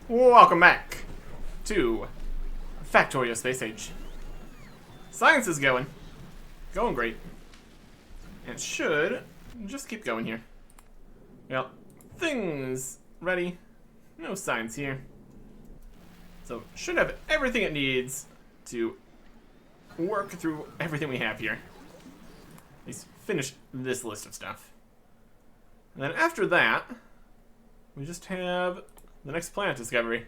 Welcome back to Factorio Space Age. Science is going great. And it should just keep going here. Well, things ready. No science here. So, should have everything it needs to work through everything we have here. At least finish this list of stuff. And then after that, we just have the next planet discovery.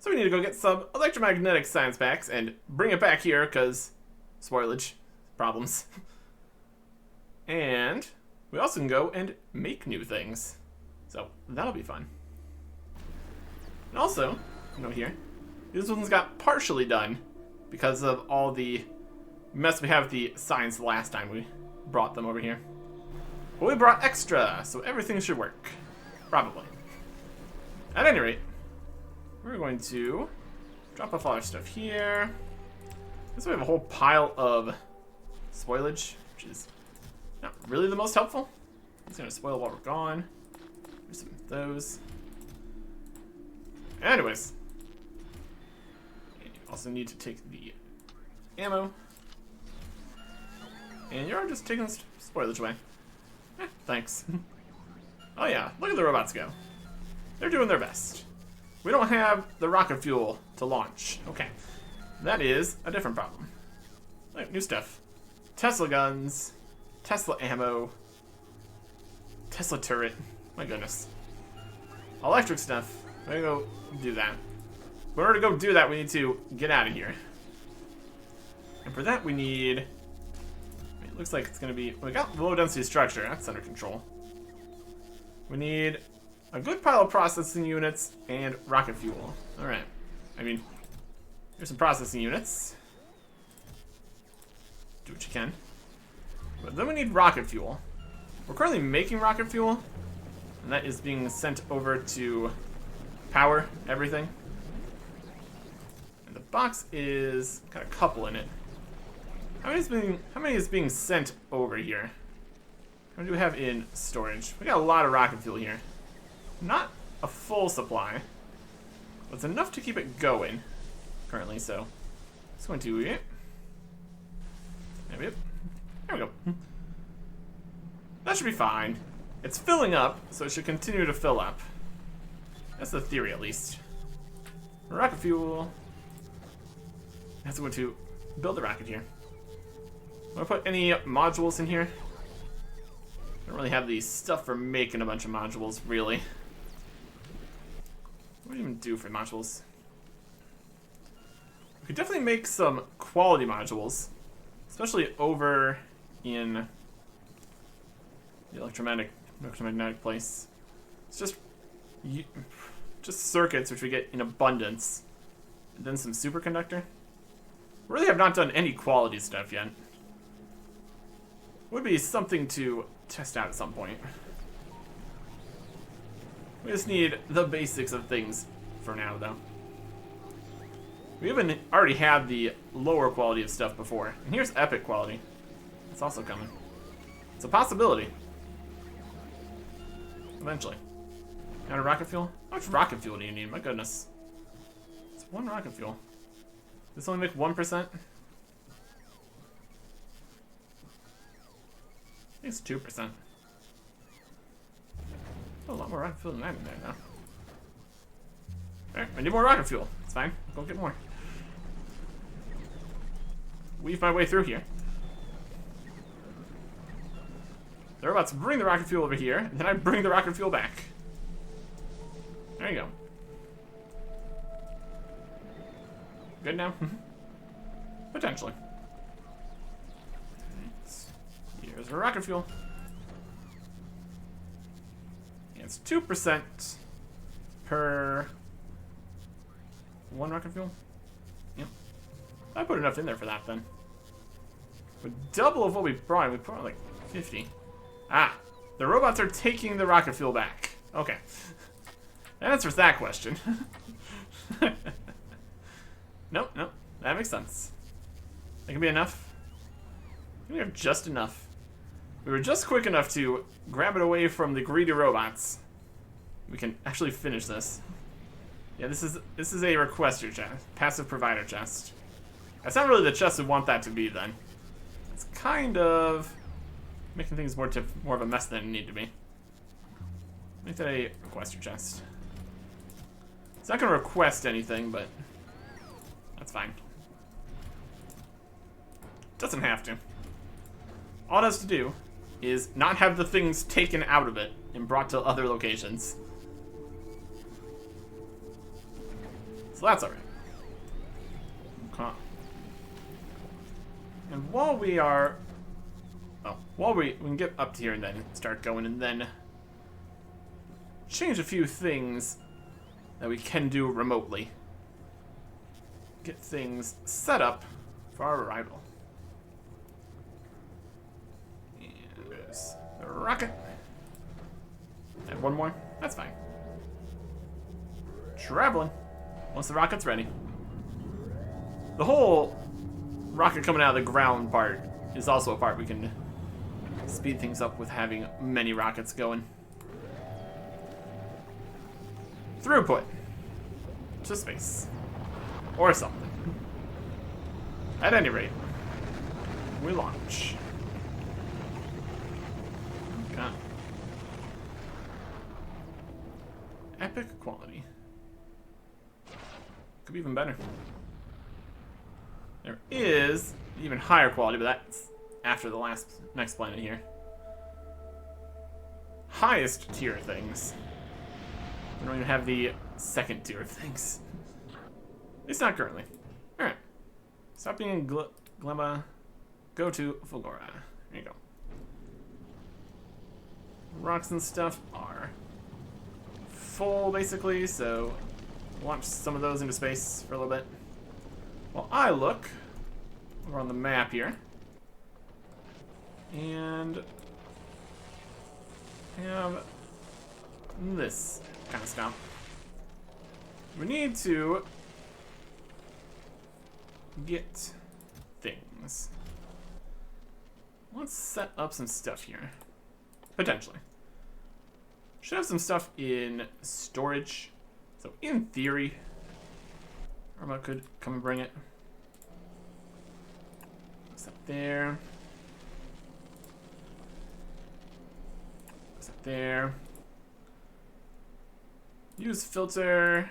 So we need to go get some electromagnetic science packs and bring it back here, because spoilage problems. And we also can go and make new things. So that'll be fun. And also, note here, this one's got partially done because of all the mess we had with the science last time we brought them over here. But we brought extra, so everything should work. Probably. At any rate, we're going to drop off all our stuff here. This way we have a whole pile of spoilage, which is not really the most helpful. It's going to spoil while we're gone. There's some of those. Anyways. You also need to take the ammo. And you're just taking the spoilage away. Thanks. Oh yeah, look at the robots go. They're doing their best. We don't have the rocket fuel to launch. Okay. That is a different problem. Look, new stuff. Tesla guns. Tesla ammo. Tesla turret. My goodness. Electric stuff. We're gonna go do that. But in order to go do that, we need to get out of here. And for that, we need... It looks like it's gonna be... We got low density structure. That's under control. We need a good pile of processing units and rocket fuel. Alright. I mean, here's some processing units. Do what you can. But then we need rocket fuel. We're currently making rocket fuel, and that is being sent over to power everything. And the box is got a couple in it. How many is being sent over here? How many do we have in storage? We got a lot of rocket fuel here. Not a full supply, but it's enough to keep it going currently, so it's going to There we go. That should be fine. It's filling up, so it should continue to fill up. That's the theory, at least. Rocket fuel. That's going to build the rocket here. Want to put any modules in here? Don't really have the stuff for making a bunch of modules, really. What do you even do for modules? We could definitely make some quality modules, especially over in the electromagnetic place. It's just circuits, which we get in abundance, and then some superconductor. We really have not done any quality stuff yet. Would be something to test out at some point. We just need the basics of things for now, though. We even already had the lower quality of stuff before. And here's epic quality. It's also coming. It's a possibility. Eventually. Got a rocket fuel? How much rocket fuel do you need? My goodness. It's one rocket fuel. Does this only make 1%? I think it's 2%. Oh, a lot more rocket fuel than that in there now. Alright, I need more rocket fuel. It's fine. Go get more. Weave my way through here. They're about to bring the rocket fuel over here, and then I bring the rocket fuel back. There you go. Good now? Potentially. Here's our rocket fuel. It's 2% per one rocket fuel. Yep. I put enough in there for that then. But double of what we brought. We brought like 50. Ah, the robots are taking the rocket fuel back. Okay. That answers that question. Nope, that makes sense. That can be enough. We have just enough. We were just quick enough to grab it away from the greedy robots. We can actually finish this. Yeah, this is a requester chest, passive provider chest. That's not really the chest we want that to be then. It's kind of making things more of a mess than it need to be. Make that a requester chest. It's not gonna request anything, but that's fine. Doesn't have to. All it has to do is not have the things taken out of it and brought to other locations. So that's alright. Okay. And while we are... Oh, while we can get up to here and then start going and then change a few things that we can do remotely. Get things set up for our arrival. And there's the rocket. And one more. That's fine. Traveling. Once the rocket's ready. The whole rocket coming out of the ground part is also a part we can speed things up with having many rockets going. Throughput to space. Or something. At any rate, we launch. Okay. Epic quality. Could be even better. There is even higher quality, but that's after the next planet here. Highest tier things. We don't even have the second tier of things. At least not currently. Alright. Stop being in Glemma. Go to Fulgora. There you go. Rocks and stuff are full, basically, so launch some of those into space for a little bit. While I look over on the map here. And have this kind of stuff. We need to get things. Let's set up some stuff here. Potentially. Should have some stuff in storage. So in theory, Robot could come and bring it. What's up there? What's up there? Use filter.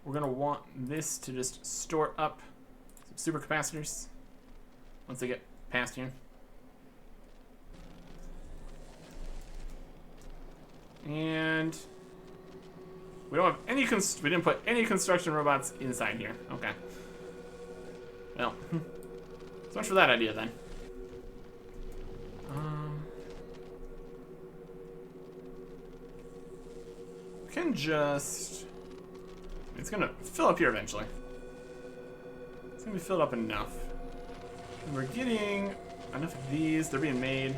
We're gonna want this to just store up some supercapacitors once they get past here. And we don't have any we didn't put any construction robots inside here. Okay. Well, so much for that idea then. We can just... It's gonna fill up here eventually. It's gonna be filled up enough. And we're getting enough of these. They're being made.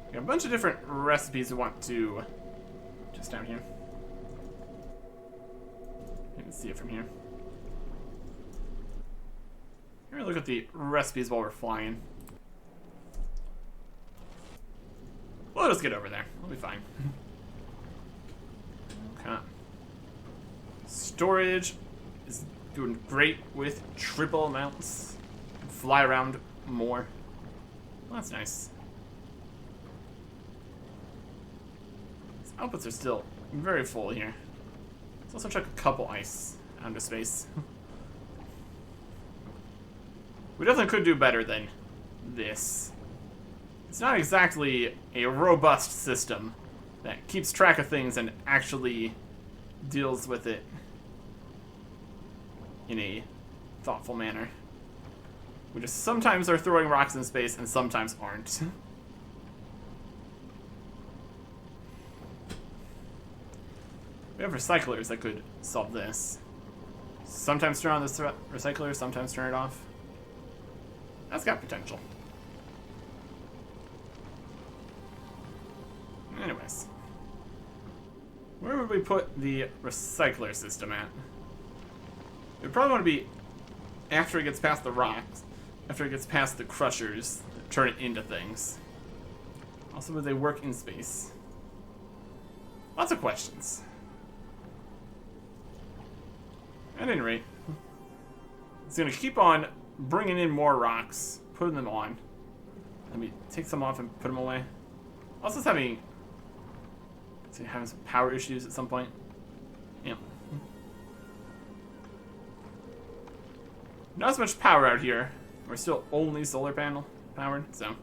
We have a bunch of different recipes we want to just down here. You can see it from here. Here, look at the recipes while we're flying. We'll just get over there. We'll be fine. Okay. Storage is doing great with triple amounts. Fly around more. Well, that's nice. These outputs are still very full here. Let's also chuck a couple ice out into space. We definitely could do better than this. It's not exactly a robust system that keeps track of things and actually deals with it in a thoughtful manner. We just sometimes are throwing rocks in space and sometimes aren't. We have recyclers that could solve this. Sometimes turn on this recycler, sometimes turn it off. That's got potential. Anyways. Where would we put the recycler system at? We probably want to be after it gets past the rocks, after it gets past the crushers that turn it into things. Also, would they work in space? Lots of questions. At any rate, it's going to keep on bringing in more rocks, putting them on. Let me take some off and put them away. Also, it's having some power issues at some point. Yeah. Not as much power out here. We're still only solar panel powered, so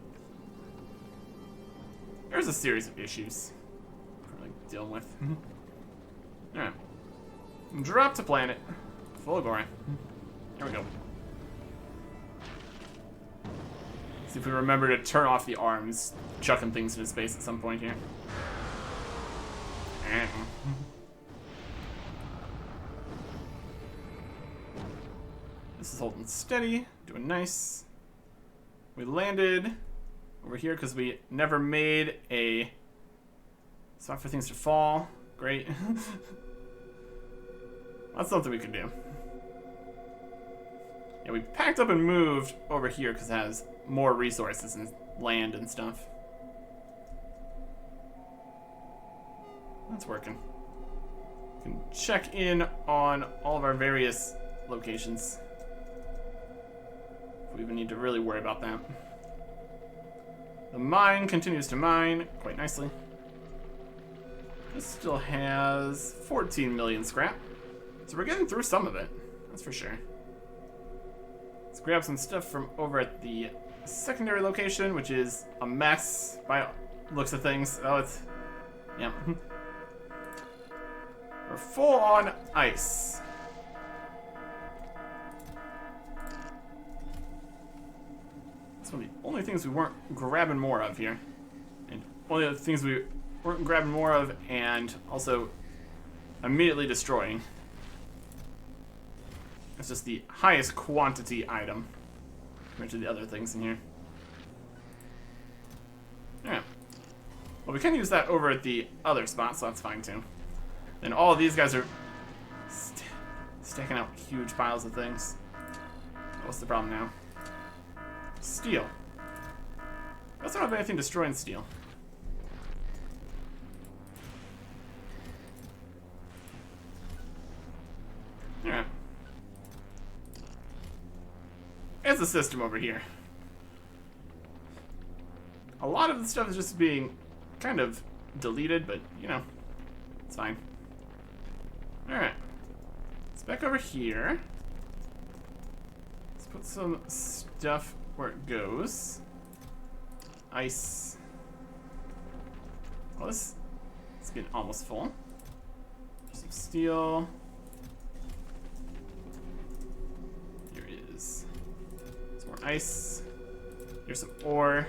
there's a series of issues we're like dealing with. Alright. Drop to planet. Full of glory. Here we go. See if we remember to turn off the arms, chucking things into space at some point here. This is holding steady, doing nice. We landed over here because we never made a spot for things to fall. Great. That's something we could do. Yeah, we packed up and moved over here because it has more resources and land and stuff. That's working. We can check in on all of our various locations. We even need to really worry about that. The mine continues to mine quite nicely. This still has 14 million scrap. So we're getting through some of it, that's for sure. Let's grab some stuff from over at the secondary location, which is a mess by looks of things. Oh, it's... yeah. We're full on ice. That's one of the only things we weren't grabbing more of here. And one of the things we weren't grabbing more of and also immediately destroying. It's just the highest quantity item compared to the other things in here. Alright. Well, we can use that over at the other spot, so that's fine too. And all of these guys are stacking out huge piles of things. What's the problem now? Steel. We also don't have anything destroying steel. Alright. There's a system over here. A lot of the stuff is just being kind of deleted, but, you know, it's fine. Alright. Let's back over here. Let's put some stuff where it goes. Ice. Well, this is getting almost full. Some steel. Here is some more ice. Here's some ore.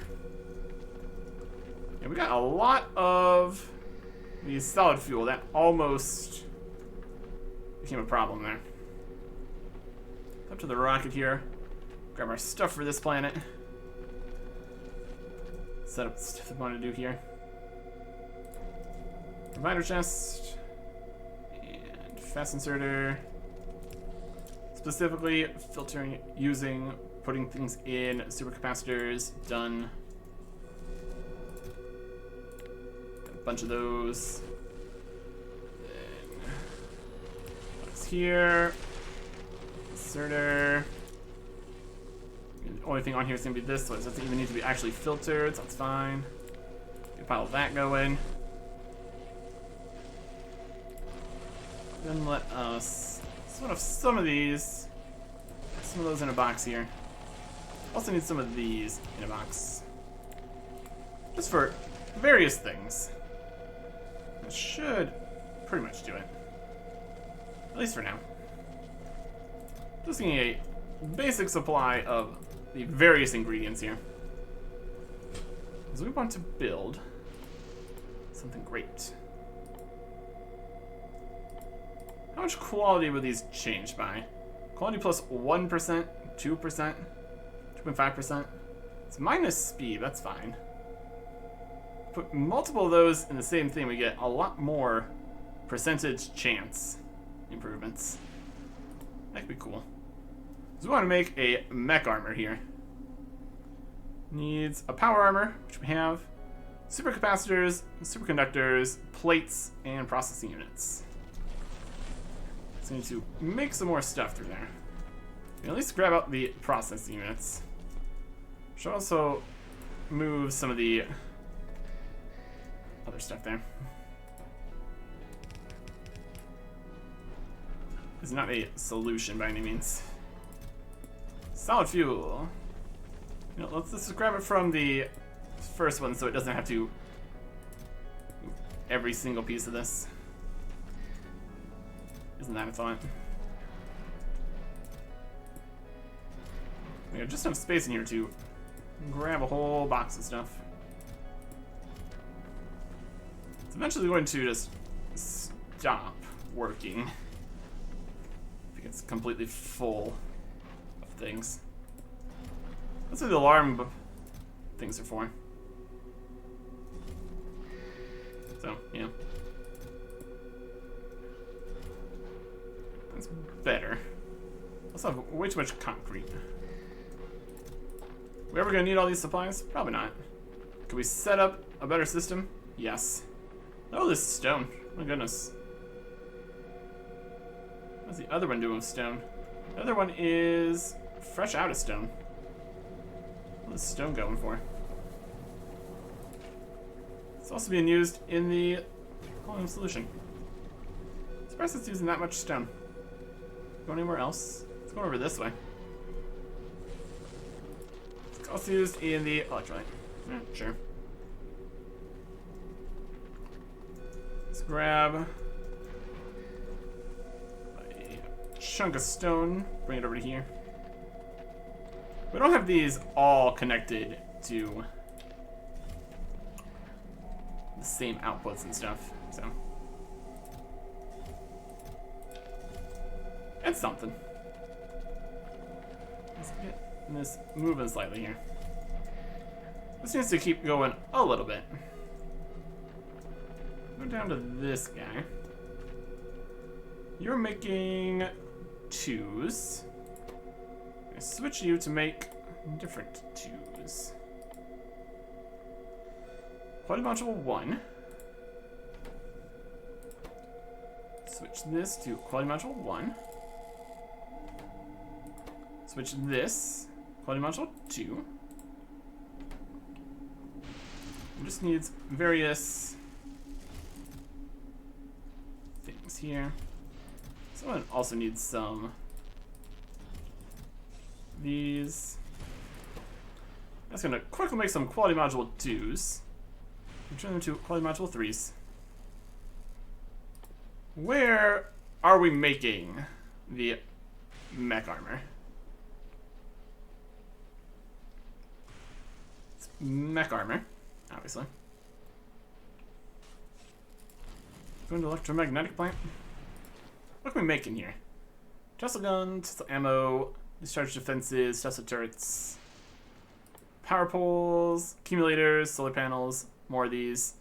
Yeah, we got a lot of the solid fuel. That almost became a problem there. Up to the rocket here. Grab our stuff for this planet. Set up the stuff we want to do here. Provider chest. And fast inserter. Specifically filtering using putting things in supercapacitors. Done. Got a bunch of those. Then what's here? Inserter. The only thing on here is going to be this, so it doesn't even need to be actually filtered, so that's fine. Get a pile of that going. Then let us sort of some of these, some of those in a box here. Also need some of these in a box. Just for various things. That should pretty much do it. At least for now. Just getting a basic supply of the various ingredients here. Because we want to build something great. How much quality would these change by? Quality plus 1%, 2%, 2.5%. It's minus speed, that's fine. Put multiple of those in the same thing, we get a lot more percentage chance improvements. That could be cool. So we want to make a mech armor here. Needs a power armor, which we have, supercapacitors, superconductors, plates, and processing units. So we need to make some more stuff through there. At least grab out the processing units. Should also move some of the other stuff there. It's not a solution by any means. Solid fuel. You know, let's just grab it from the first one so it doesn't have to move every single piece of this. Isn't that a thought? We have just enough space in here to grab a whole box of stuff. It's eventually going to just stop working if it gets completely full of things. That's what the alarm things are for. So, yeah. That's better. Also have way too much concrete. We ever gonna need all these supplies? Probably not. Can we set up a better system? Yes. Oh, this is stone. My goodness. What's the other one doing with stone? The other one is fresh out of stone. What is stone going for? It's also being used in the column solution. Surprised it's using that much stone. Going anywhere else? Let's go over this way. It's also used in the electrolyte. Yeah, sure. Let's grab a chunk of stone, bring it over to here. We don't have these all connected to the same outputs and stuff, so. It's something. Let's get this moving slightly here. This needs to keep going a little bit. Go down to this guy. You're making 2s. I switch you to make different 2s. Quality module 1. Switch this to quality module 1. Switch this, quality module 2. It just needs various things here. Someone also needs some of these. That's gonna quickly make some quality module 2s. And turn them to quality module 3s. Where are we making the mech armor? It's mech armor, obviously. Going to electromagnetic plant. What can we make in here? Tesla guns, Tesla ammo, discharge defenses, Tesla turrets, power poles, accumulators, solar panels, more of these.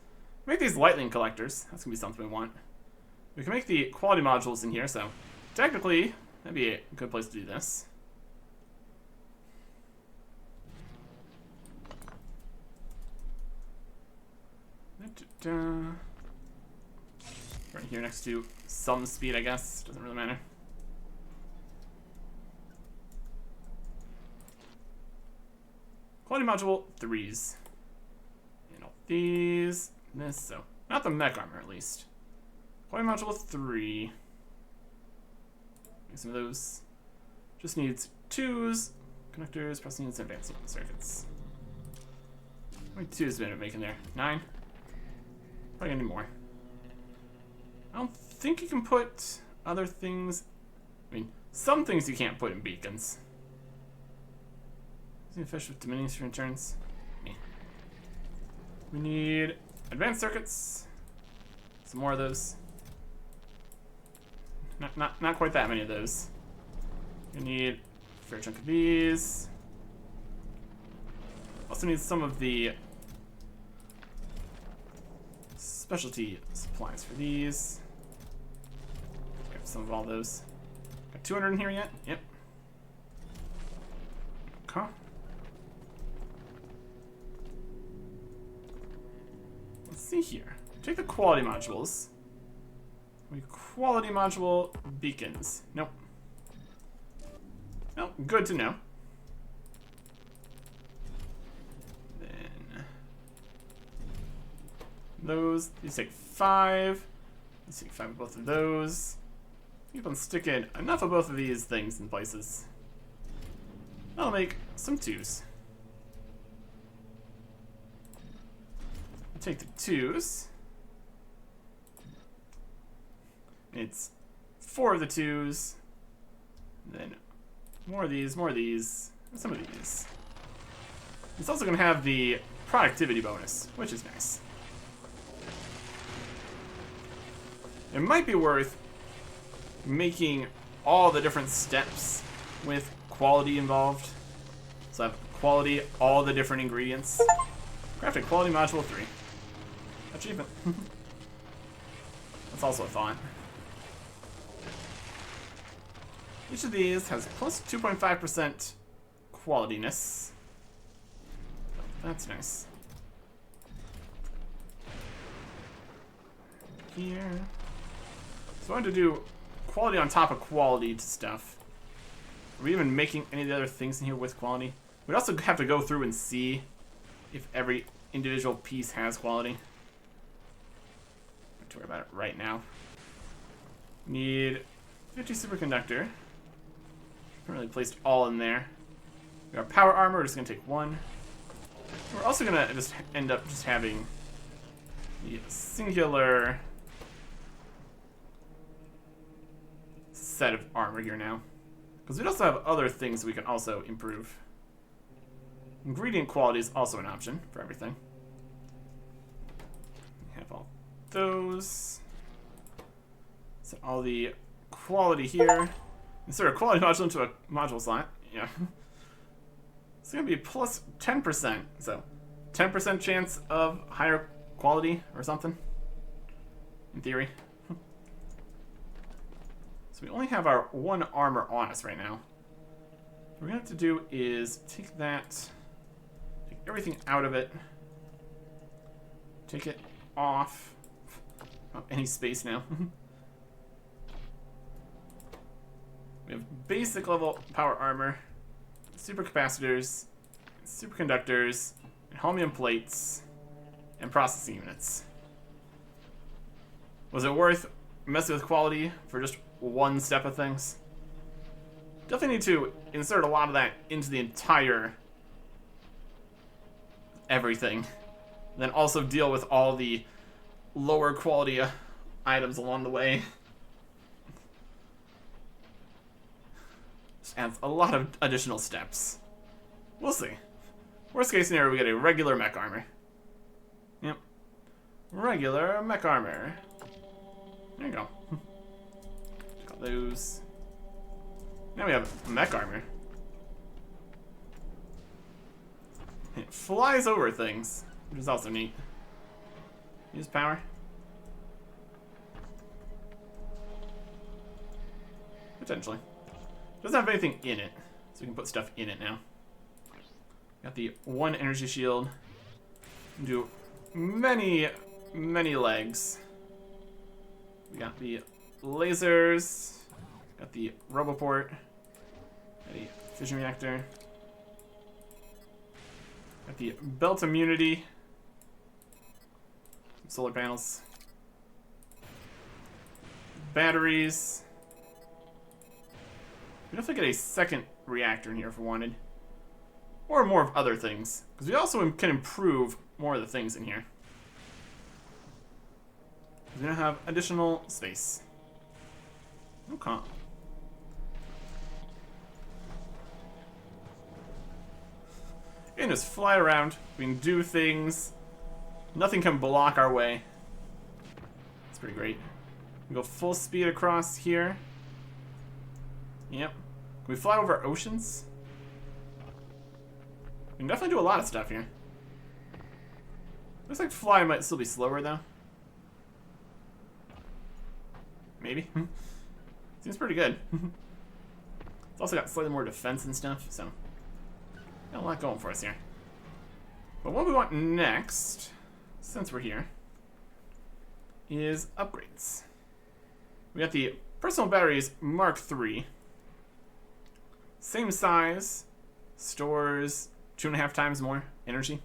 Make these lightning collectors. That's gonna be something we want. We can make the quality modules in here, so technically that'd be a good place to do this. Right here next to some speed, I guess. Doesn't really matter. Quality module 3s. And all these. This, so. Not the mech armor, at least. Quality module 3. Make some of those. Just needs 2s, connectors, processing units, and advanced circuits. How many 2s did I end up making there? 9? Probably gonna need more. I don't think you can put other things. I mean, some things you can't put in beacons. Using fish with diminishing returns. Yeah. We need advanced circuits. Some more of those. Not quite that many of those. We need a fair chunk of these. Also need some of the specialty supplies for these. Grab some of all those. Got 200 in here yet? Yep. Okay. Let's see here. Take the quality modules. We quality module beacons. Nope. Nope, good to know. Then those, these take 5. Let's take 5 of both of those. Keep on sticking enough of both of these things in places. That'll make some 2s. I'll take the 2s. It's 4 of the 2s. Then more of these, and some of these. It's also going to have the productivity bonus, which is nice. It might be worth making all the different steps with quality involved. So I have quality, all the different ingredients. Crafted quality module 3. Achievement. That's also a thought. Each of these has plus 2.5% qualityness. That's nice. Here. So I wanted to do quality on top of quality to stuff. Are we even making any of the other things in here with quality? We'd also have to go through and see if every individual piece has quality. Don't have to worry about it right now. Need 50 superconductor. Haven't really placed all in there. We got power armor, we're just gonna take 1. We're also gonna just end up just having the singular set of armor here now. Because we also have other things we can also improve. Ingredient quality is also an option for everything. We have all those. Set all the quality here. Insert a quality module into a module slot. Yeah. It's gonna be plus 10%. So 10% chance of higher quality or something. In theory. So we only have our 1 armor on us right now. What we're gonna have to do is take that, take everything out of it, take it off. Oh, any space now. We have basic level power armor, supercapacitors, superconductors, and holmium plates, and processing units. Was it worth messing with quality for just 1 step of things? Definitely need to insert a lot of that into the entire everything. And then also deal with all the lower quality items along the way. Just adds a lot of additional steps. We'll see. Worst case scenario, we get a regular mech armor. Yep. Regular mech armor. There you go. Got those. Now we have mech armor. It flies over things, which is also neat. Use power. Potentially. Doesn't have anything in it, so we can put stuff in it now. Got the 1 energy shield. Do many, many legs. We got the lasers. Got the roboport. Got the fission reactor. Got the belt immunity. Solar panels. Batteries. We definitely get a second reactor in here if we wanted. Or more of other things. Because we also can improve more of the things in here. We're going to have additional space. Okay. We can just fly around. We can do things. Nothing can block our way. It's pretty great. We go full speed across here. Yep. Can we fly over oceans? We can definitely do a lot of stuff here. Looks like fly might still be slower though. Maybe. Seems pretty good. It's also got slightly more defense and stuff, so got a lot going for us here. But what we want next, since we're here, is upgrades. We got the personal batteries Mark III. Same size, stores 2.5 times more energy.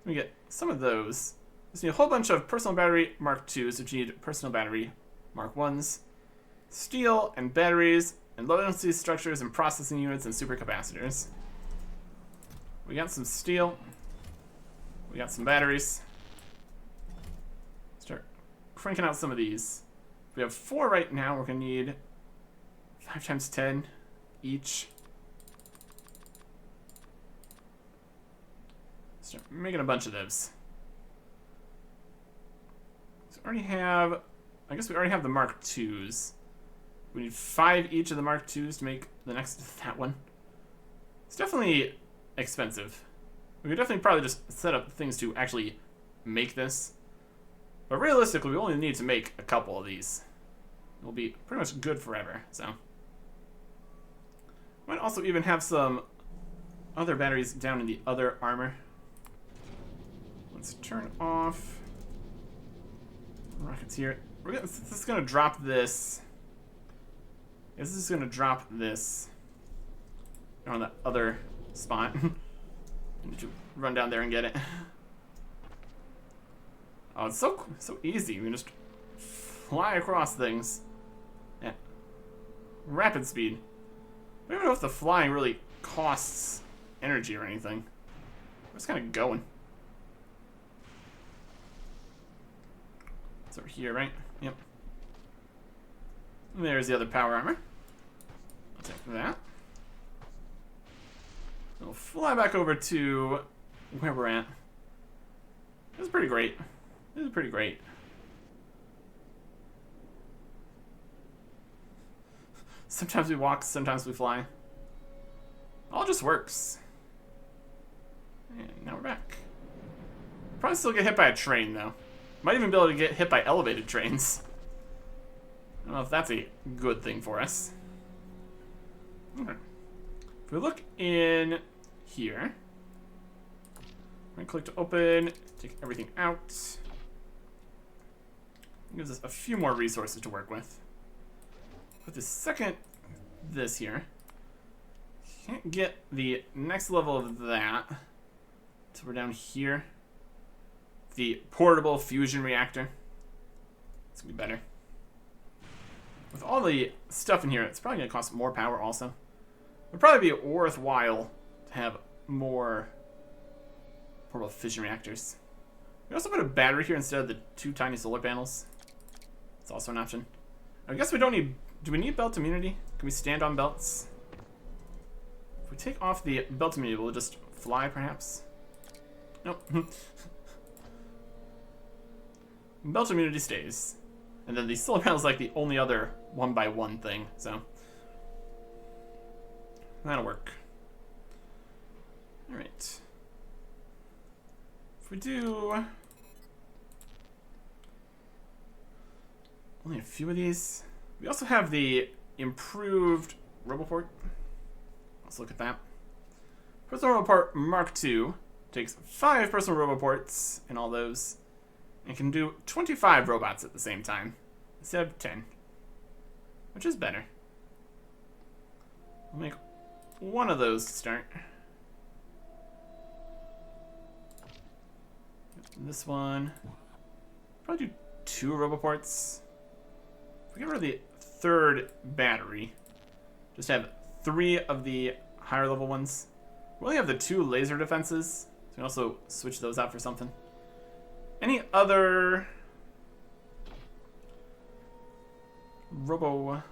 We get some of those. There's a whole bunch of personal battery Mark IIs, which need personal battery Mark Is. Steel and batteries and low density structures and processing units and supercapacitors. We got some steel. We got some batteries. Start cranking out some of these. We have 4 right now. We're gonna need 5 times 10 each. Start making a bunch of those. So we already have, I guess we already have the Mark IIs. We need 5 each of the Mark IIs to make the next, that one. It's definitely expensive. We could definitely probably just set up things to actually make this. But realistically, we only need to make a couple of these. It will be pretty much good forever, so. Might also even have some other batteries down in the other armor. Let's turn off rockets here. This is going to drop this. This is going to drop this on the other spot. I need to run down there and get it. Oh, it's so easy. We can just fly across things at rapid speed. I don't know if the flying really costs energy or anything. We're just kind of going. It's over here, right? Yep. And there's the other power armor. I'll take that. We'll fly back over to where we're at. This is pretty great. This is pretty great. Sometimes we walk, sometimes we fly. All just works. And now we're back. Probably still get hit by a train, though. Might even be able to get hit by elevated trains. I don't know if that's a good thing for us. Okay. If we look in here, right click to open, take everything out. It gives us a few more resources to work with. With the second, this here, can't get the next level of that until we're down here. The portable fusion reactor. It's gonna be better. With all the stuff in here, it's probably gonna cost more power also. It'd probably be worthwhile to have more portable fusion reactors. We also put a battery here instead of the 2 tiny solar panels. It's also an option. I guess we don't need, do we need belt immunity? Can we stand on belts? If we take off the belt immunity, we'll just fly perhaps? Nope. Belt immunity stays. And then the solar panel is like the only other 1x1 thing, so. That'll work. Alright. If we do only a few of these. We also have the improved Roboport. Let's look at that. Personal Roboport Mark II takes 5 personal Roboports and all those, and can do 25 robots at the same time instead of 10, which is better. We'll make one of those to start. This one, probably do 2 Roboports. If we get rid of the 3rd battery, just have 3 of the higher level ones. We only have the 2 laser defenses, so we can also switch those out for something. Any other robo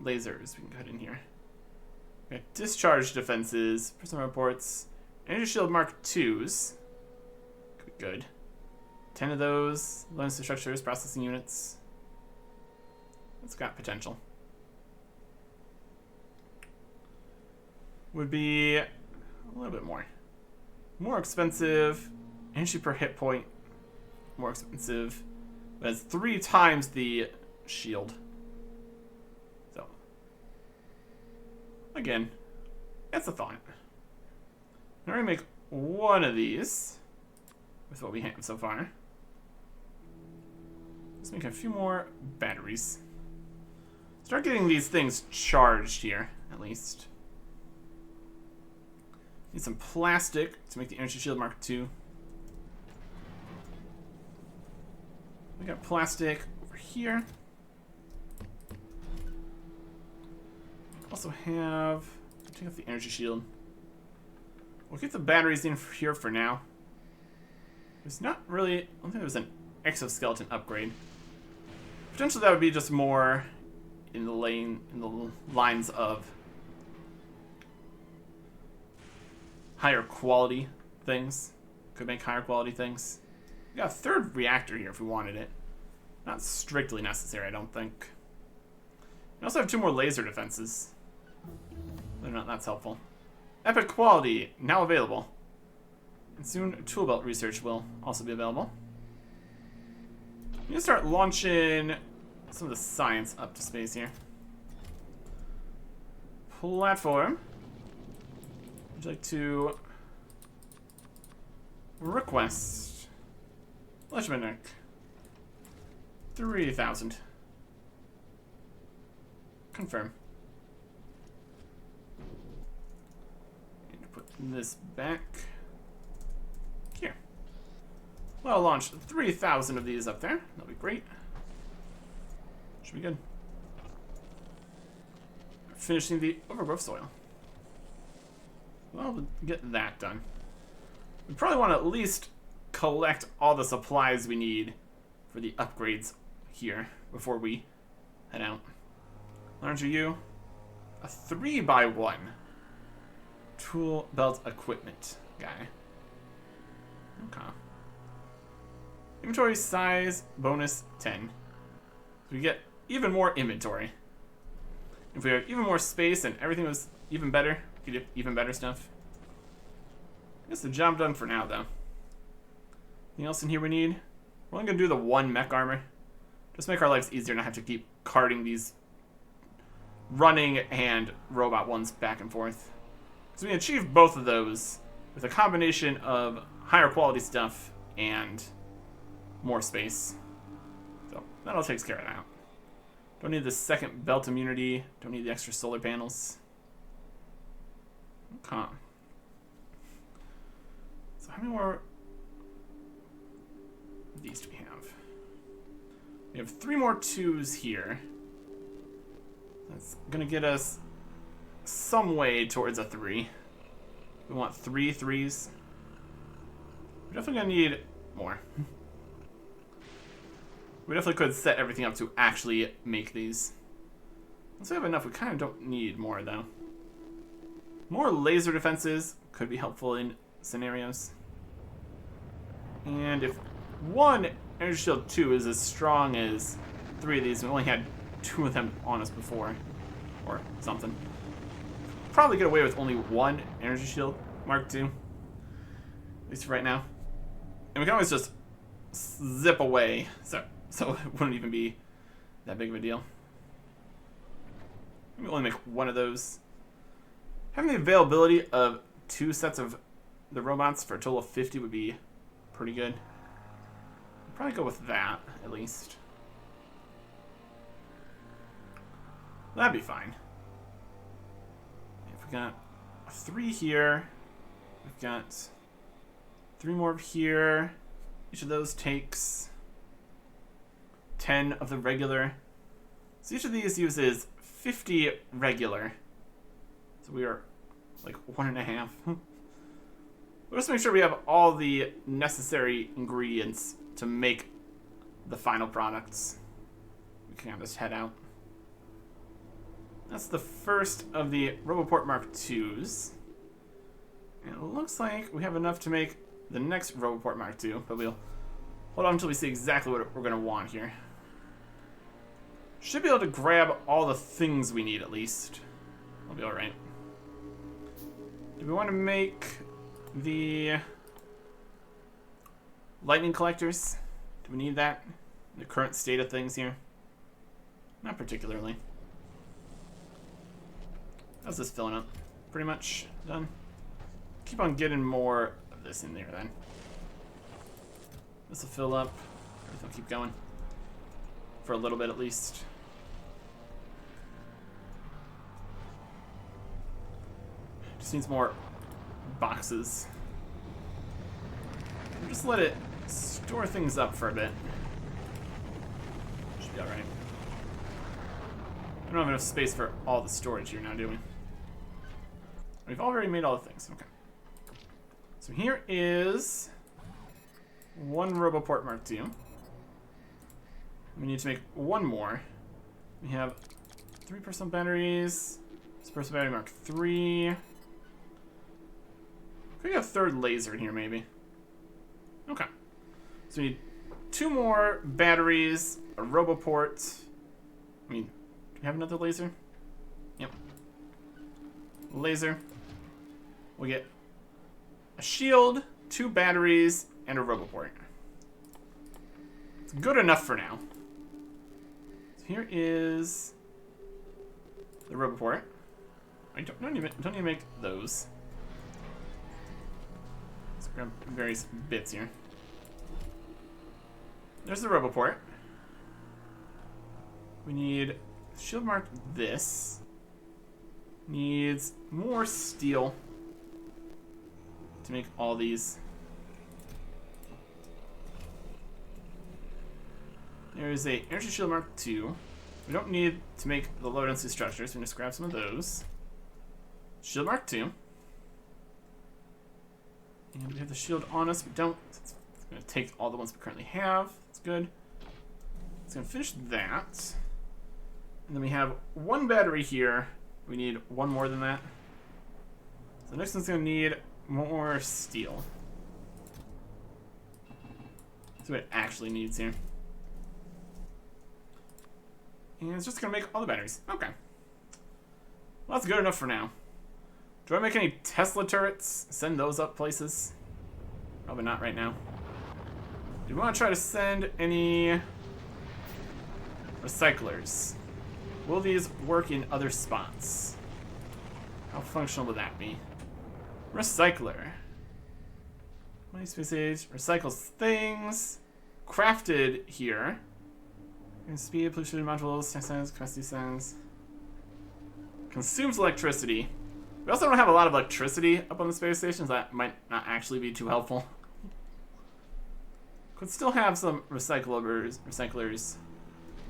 lasers we can cut in here? We got discharge defenses, personal reports, energy shield Mark IIs. Could be good. 10 of those, low density structures, processing units. It's got potential. Would be a little bit more. More expensive. Energy per hit point. More expensive. But it's 3 times the shield. So. Again, that's a thought. I'm going to make one of these with what we have so far. Let's make a few more batteries. Start getting these things charged here, at least. Need some plastic to make the energy shield Mark II. We got plastic over here. Also have, take off the energy shield. We'll keep the batteries in here for now. There's not really, I don't think there's an exoskeleton upgrade. Potentially that would be just more in the lines of higher quality things. Could make higher quality things. We got a third reactor here if we wanted it. Not strictly necessary, I don't think. We also have 2 more laser defenses. Whether or not that's helpful. Epic quality, now available. And soon, tool belt research will also be available. I'm gonna start launching some of the science up to space here. Platform. Would you like to request Lechmanek 3,000. Confirm. Need to put this back here. Well, I'll launch 3,000 of these up there. That'll be great. Should be good. Finishing the overgrowth soil. Well, we'll get that done. We probably want to at least collect all the supplies we need for the upgrades here before we head out. Larger you, a 3x1 tool belt equipment guy. Okay. Inventory size bonus 10. So we get even more inventory. If we have even more space and everything was even better, we could get even better stuff. I guess the job done for now, though. Anything else in here we need? We're only gonna do the 1 mech armor. Just make our lives easier, not have to keep carting these running and robot ones back and forth. So we achieve both of those with a combination of higher quality stuff and more space. So that all takes care of that. Don't need the second belt immunity. Don't need the extra solar panels. Okay. So how many more of these do we have? We have 3 more 2s here. That's gonna get us some way towards a 3. We want 3 3s. We're definitely gonna need more. We definitely could set everything up to actually make these. Once we have enough, we kind of don't need more, though. More laser defenses could be helpful in scenarios. And if 1 Energy Shield 2 is as strong as 3 of these, we only had 2 of them on us before, or something. Probably get away with only 1 Energy Shield Mark II, at least right now. And we can always just zip away, so it wouldn't even be that big of a deal. Maybe only make 1 of those. Having the availability of 2 sets of the robots for a total of 50 would be pretty good. I'd probably go with that, at least. That'd be fine. If we got 3 here, we've got 3 more here. Each of those takes 10 of the regular. So each of these uses 50 regular. So we are like 1.5. We'll just make sure we have all the necessary ingredients to make the final products. We can just head out. That's the first of the Roboport Mark IIs. And it looks like we have enough to make the next Roboport Mark II, but we'll hold on until we see exactly what we're going to want here. Should be able to grab all the things we need, at least. I'll be alright. Do we want to make the lightning collectors? Do we need that? The current state of things here? Not particularly. How's this filling up? Pretty much done. Keep on getting more of this in there then. This will fill up. Everything will keep going. For a little bit at least. Just needs more boxes. Just let it store things up for a bit. Should be alright. I don't have enough space for all the storage here now, do we? We've already made all the things. Okay. So here is one Roboport Mark II. We need to make one more. We have 3% batteries. Dispersal battery Mark III. Could we have a third laser in here, maybe? Okay. So we need 2 more batteries, a Roboport. I mean, do we have another laser? Yep. Laser. We get a shield, 2 batteries, and a Roboport. It's good enough for now. So here is the Roboport. I don't need to make those. Let's grab various bits here. There's the Roboport. We need shield mark this. Needs more steel to make all these. There's a energy shield mark II. We don't need to make the low density structures. So we just grab some of those. Shield mark II. And we have the shield on us. We don't. It's going to take all the ones we currently have. That's good. It's going to finish that. And then we have 1 battery here. We need 1 more than that. So the next one's going to need more steel. That's what it actually needs here. And it's just going to make all the batteries. Okay. Well, that's good enough for now. Do I make any Tesla turrets? Send those up places? Probably not right now. Do we want to try to send any recyclers? Will these work in other spots? How functional would that be? Recycler. Money space age. Recycles things. Crafted here. Speed, pollution modules, sense, capacity sense. Consumes electricity. We also don't have a lot of electricity up on the space stations. That might not actually be too helpful. Could still have some recyclers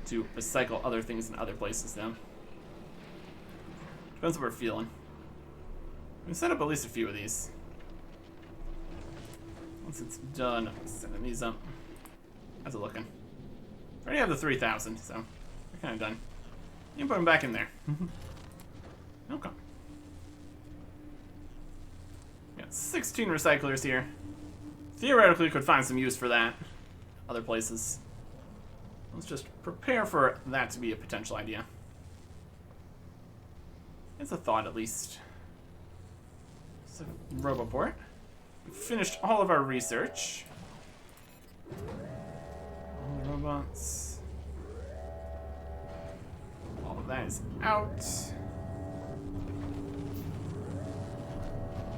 to recycle other things in other places though. Depends what we're feeling. We can set up at least a few of these. Once it's done, setting these up. How's it looking? I already have the 3,000, so we're kind of done. You can put them back in there. Okay. Got 16 recyclers here. Theoretically, could find some use for that. Other places. Let's just prepare for that to be a potential idea. It's a thought, at least. So, Roboport. We've finished all of our research. All the robots. All of that is out.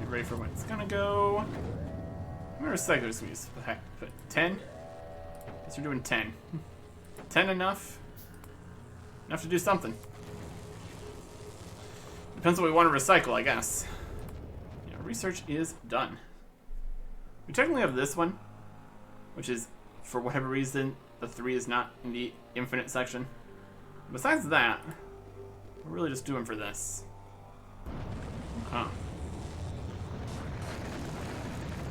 Get ready for when it's gonna go. How many recyclers can we use? What the heck? Put 10? Guess we're doing 10. 10 enough? Enough to do something. Depends what we want to recycle, I guess. Yeah, research is done. We technically have this one, which is, for whatever reason, the 3 is not in the infinite section. Besides that, we're really just doing for this. Huh.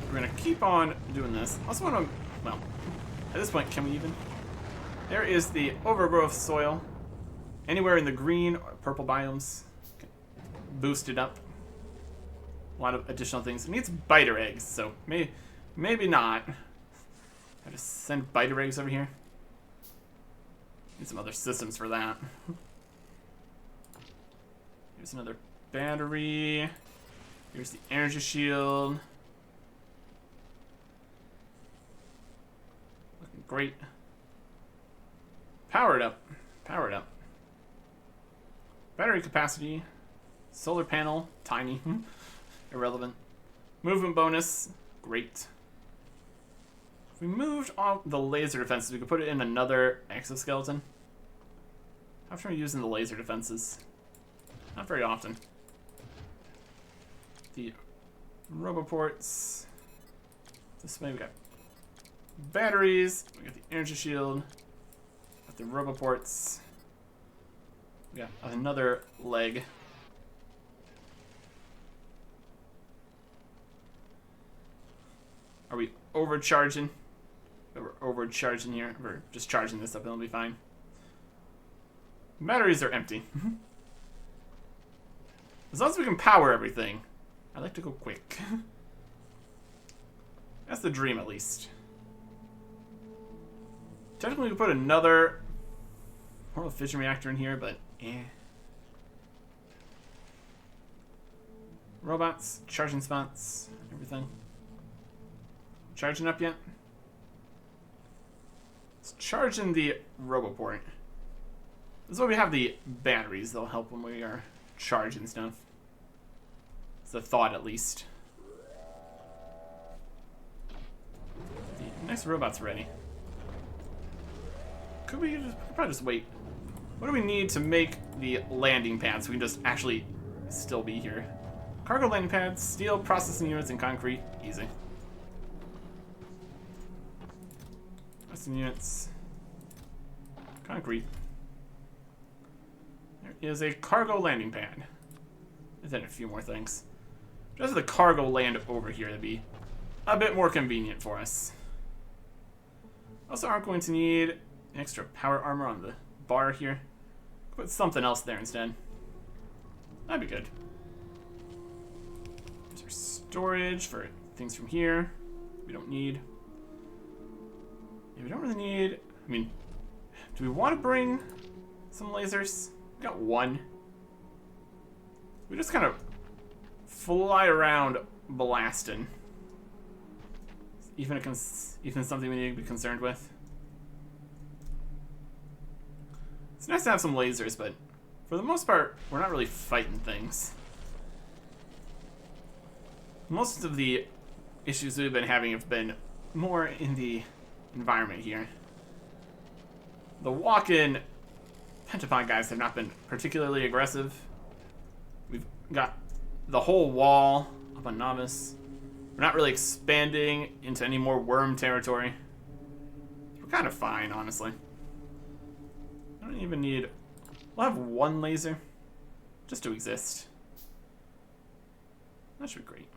We're gonna keep on doing this. I also want to, well, at this point, can we even? There is the overgrowth soil. Anywhere in the green or purple biomes, boost it up. A lot of additional things. It needs biter eggs, so maybe not. I just send biter eggs over here. Need some other systems for that. Here's another battery. Here's the energy shield. Looking great. Power it up. Power it up. Battery capacity. Solar panel. Tiny. Irrelevant. Movement bonus. Great. If we moved off the laser defenses, we could put it in another exoskeleton. How often are we using the laser defenses? Not very often. The roboports. This way we got batteries. We got the energy shield. Got the roboports. We got another leg. Are we overcharging? We're overcharging here. We're just charging this up and it'll be fine. Batteries are empty. As long as we can power everything. I like to go quick. That's the dream, at least. Technically, we could put another portal fission reactor in here, but eh. Robots, charging spots, everything. Charging up yet? Let's charge in the roboport. This is why we have the batteries. They'll help when we are charging stuff. It's the thought, at least. The next robot's ready. Could we probably just wait? What do we need to make the landing pad so we can just actually still be here? Cargo landing pads, steel, processing units, and concrete. Easy. Processing units. Concrete. There is a cargo landing pad. And then a few more things. Just the cargo land over here to be a bit more convenient for us. Also aren't going to need extra power armor on the bar here. Put something else there instead. That'd be good. There's our storage for things from here we don't need. Yeah, we don't really need... I mean, do we want to bring some lasers? We got one. We just kind of fly around blasting. Even something we need to be concerned with. It's nice to have some lasers, but for the most part, we're not really fighting things. Most of the issues we've been having have been more in the environment here. The walk-in Pentapod guys have not been particularly aggressive. We've got the whole wall up on Novice. We're not really expanding into any more worm territory. We're kind of fine, honestly. I don't even need... We'll have one laser just to exist. That should be great.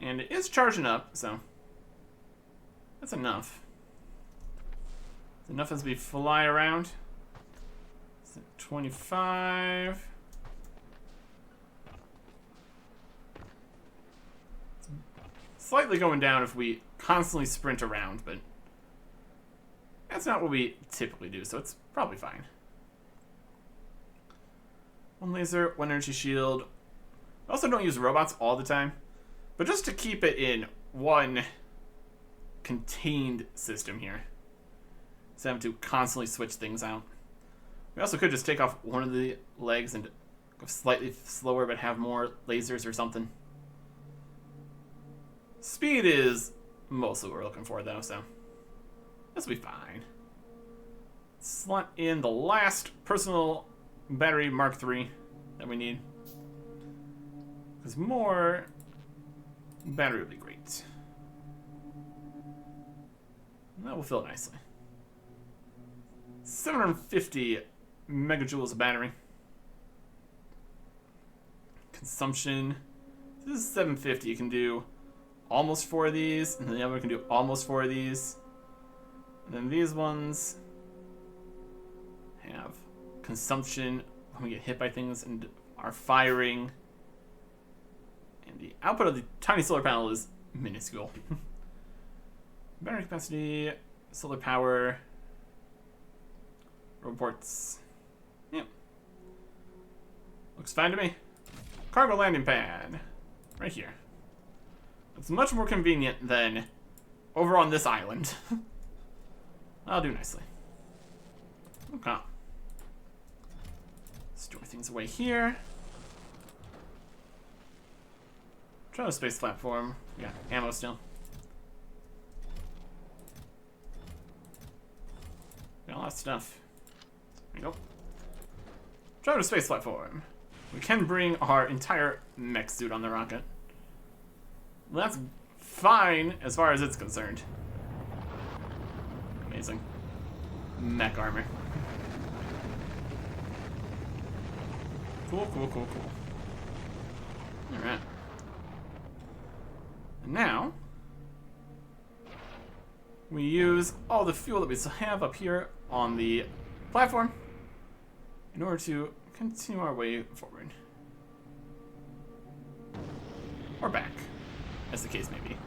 And it is charging up, so that's enough. It's enough as we fly around. It's at 25. It's slightly going down if we constantly sprint around, but that's not what we typically do, so it's probably fine. One laser, one energy shield. I also don't use robots all the time, but just to keep it in one contained system here. So I have to constantly switch things out. We also could just take off one of the legs and go slightly slower, but have more lasers or something. Speed is mostly what we're looking for, though, so this will be fine. Slot in the last personal battery Mark III that we need. Because more battery would be great. And that will fill it nicely. 750 megajoules of battery. Consumption. This is 750. You can do almost 4 of these, and then the other one can do almost 4 of these. And then these ones have consumption when we get hit by things and are firing. And the output of the tiny solar panel is minuscule. Battery capacity, solar power, reports. Yep. Looks fine to me. Cargo landing pad. Right here. It's much more convenient than over on this island. I'll do nicely. Okay. Store things away here. Try the space platform. We got ammo still. Got a lot of stuff. There you go. Drive to space platform. We can bring our entire mech suit on the rocket. Well, that's fine as far as it's concerned. Amazing. Mech armor. Cool, cool, cool, cool. Alright. And now, we use all the fuel that we still have up here on the platform in order to continue our way forward. Or back, as the case may be.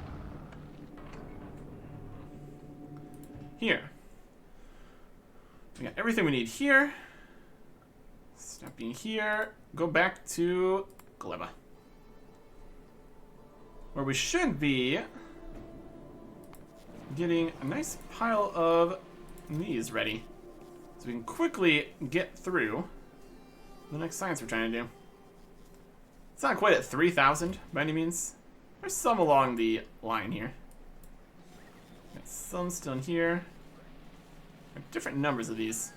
Here. We got everything we need here. Stop being here. Go back to Gleba. Where we should be getting a nice pile of these ready. So we can quickly get through the next science we're trying to do. It's not quite at 3,000 by any means. There's some along the line here. Got some still in here. Different numbers of these.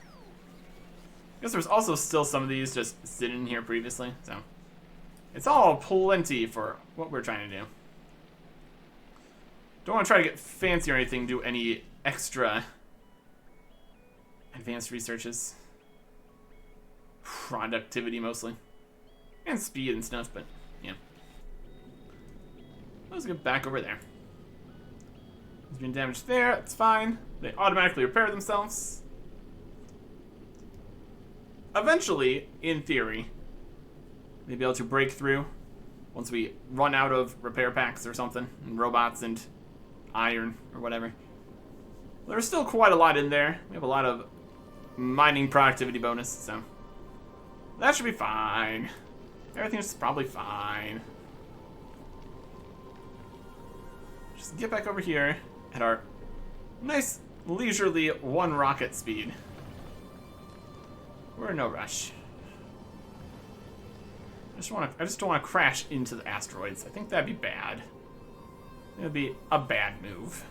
I guess there's also still some of these just sitting here previously, so it's all plenty for what we're trying to do. Don't want to try to get fancy or anything, do any extra advanced researches. Productivity mostly. And speed and stuff, but yeah. Let's get back over there. There's been damage there, it's fine. They automatically repair themselves. Eventually, in theory, they'll be able to break through once we run out of repair packs or something, and robots and iron or whatever. There's still quite a lot in there. We have a lot of mining productivity bonus, so that should be fine. Everything's probably fine. Just get back over here at our nice leisurely one rocket speed. We're in no rush. I just don't want to crash into the asteroids. I think that'd be bad. It would be a bad move.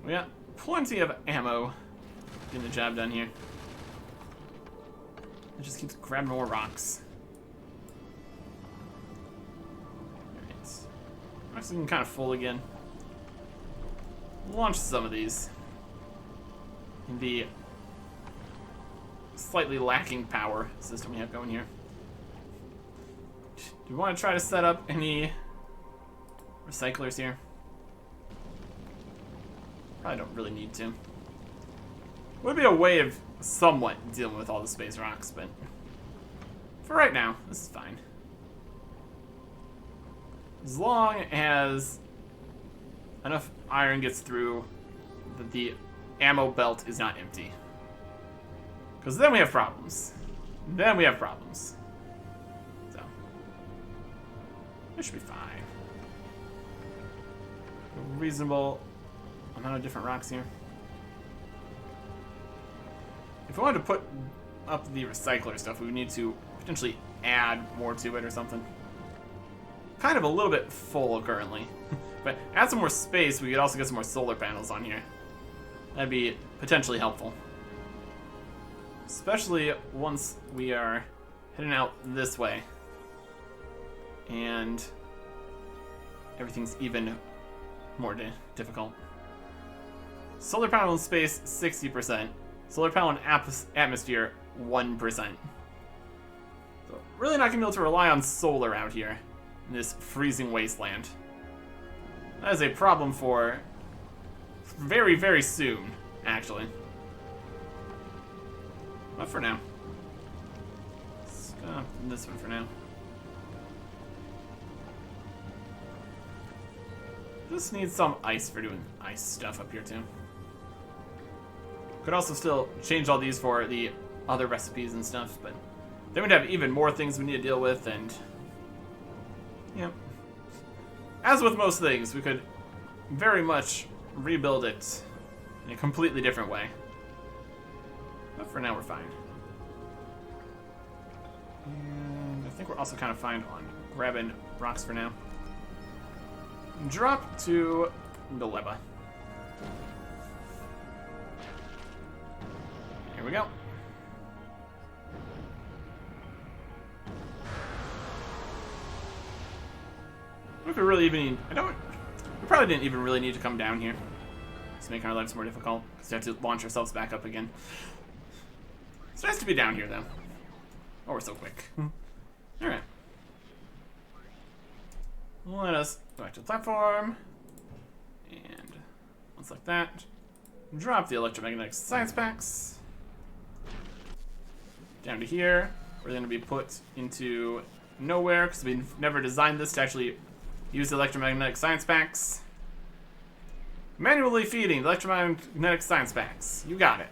We got plenty of ammo getting the job done here. It just keeps grabbing more rocks. Alright. Rocks looking kind of full again. Launch some of these. In the slightly lacking power system we have going here. Do we want to try to set up any recyclers here? Probably don't really need to. Would be a way of somewhat dealing with all the space rocks, but for right now, this is fine. As long as enough iron gets through that the ammo belt is not empty. Because then we have problems. So, it should be fine. A reasonable amount of different rocks here. If we wanted to put up the recycler stuff, we would need to potentially add more to it or something. Kind of a little bit full currently. But add some more space, we could also get some more solar panels on here. That'd be potentially helpful. Especially once we are heading out this way. And everything's even more difficult. Solar panel in space, 60%. Solar panel in atmosphere, 1%. So really not going to be able to rely on solar out here in this freezing wasteland. That is a problem for very, very soon, actually. But for now. Let's go this one for now. This needs some ice for doing ice stuff up here too. Could also still change all these for the other recipes and stuff, but then we'd have even more things we need to deal with, and yeah. As with most things, we could very much rebuild it in a completely different way. But for now, we're fine. And I think we're also kind of fine on grabbing rocks for now. Drop to Gleba. Here we go. If we really even need, we probably didn't even really need to come down here. Just make our lives more difficult. Because we have to launch ourselves back up again. It's nice to be down here, though. Oh, we're so quick. Alright. Let us go back to the platform. And once like that, drop the electromagnetic science packs. Down to here. We're going to be put into nowhere because we never designed this to actually use the electromagnetic science packs. Manually feeding the electromagnetic science packs. You got it.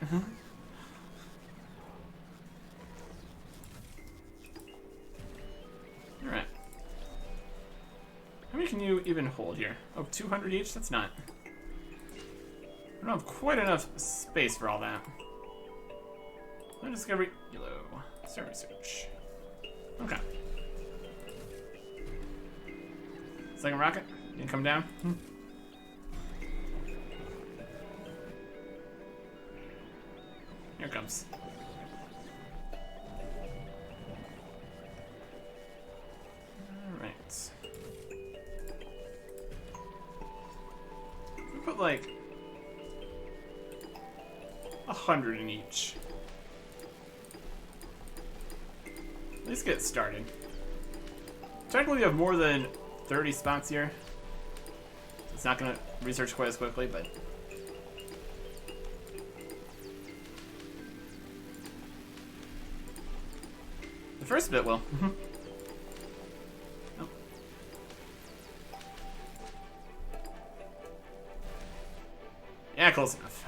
Alright. How many can you even hold here? Oh, 200 each? That's not... I don't have quite enough space for all that. Learn discovery... Yellow. Start research. Okay. Second rocket? You can come down? Here it comes. Alright. We put like 100 in each. At least get started. Technically, we have more than 30 spots here. It's not going to research quite as quickly, but... the first bit will. Oh. Yeah, close enough.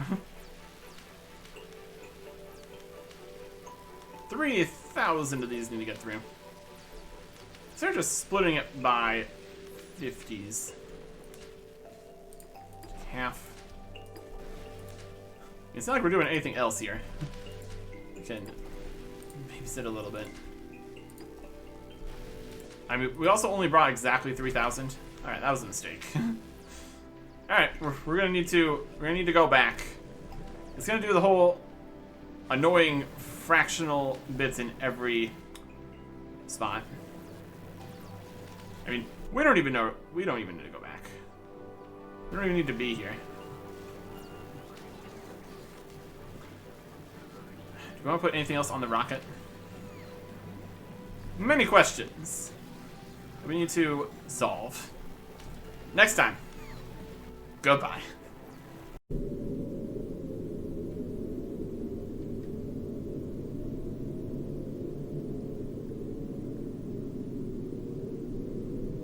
3,000 of these need to get through. So they're just splitting it by 50s. Half. It's not like we're doing anything else here. We can babysit a little bit. I mean, we also only brought exactly 3,000. All right, that was a mistake. All right, we're gonna need to go back. It's gonna do the whole annoying fractional bits in every spot. I mean, we don't even need to go back. We don't even need to be here. Do you want to put anything else on the rocket? Many questions we need to solve. Next time. Goodbye.